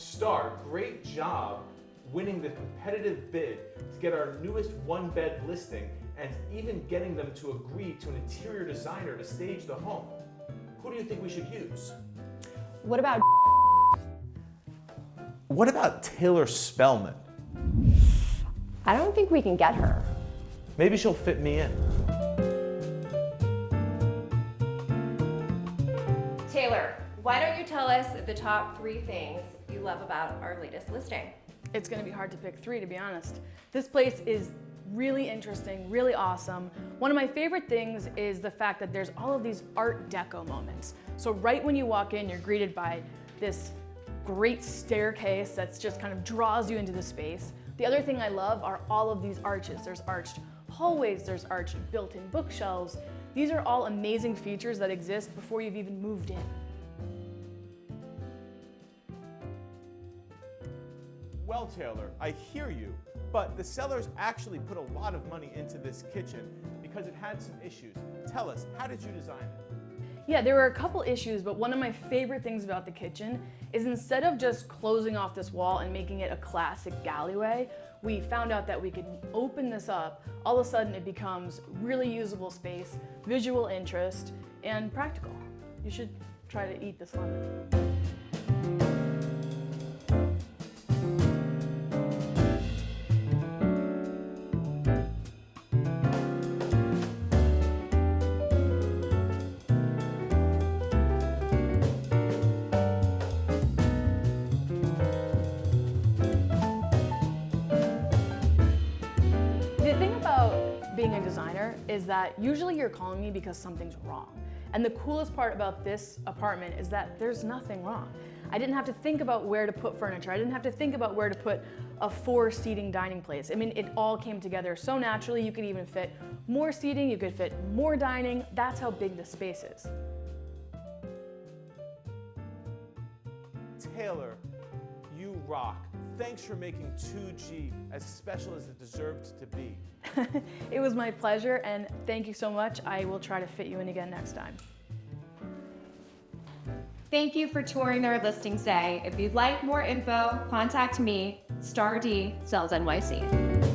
Star, great job winning the competitive bid to get our newest one-bed listing and even getting them to agree to an interior designer to stage the home. Who do you think we should use? What about Taylor Spellman? I don't think we can get her. Maybe she'll fit me in. Taylor, why don't you tell us the top 3 things you love about our latest listing? It's gonna be hard to pick 3, to be honest. This place is really interesting, really awesome. One of my favorite things is the fact that there's all of these Art Deco moments. So right when you walk in, you're greeted by this great staircase that's just kind of draws you into the space. The other thing I love are all of these arches. There's arched hallways, there's arched built-in bookshelves. These are all amazing features that exist before you've even moved in. Well, Taylor, I hear you, but the sellers actually put a lot of money into this kitchen because it had some issues. Tell us, how did you design it? Yeah, there were a couple issues, but one of my favorite things about the kitchen is instead of just closing off this wall and making it a classic alleyway, we found out that we could open this up. All of a sudden it becomes really usable space, visual interest, and practical. You should try to eat this lemon. The thing about being a designer is that usually you're calling me because something's wrong. And the coolest part about this apartment is that there's nothing wrong. I didn't have to think about where to put furniture. I didn't have to think about where to put a 4-seating dining place. I mean, it all came together so naturally. You could even fit more seating, you could fit more dining. That's how big the space is. Taylor, you rock. Thanks for making 2G as special as it deserved to be. It was my pleasure, and thank you so much. I will try to fit you in again next time. Thank you for touring our listings day. If you'd like more info, contact me, Star D, Sales NYC.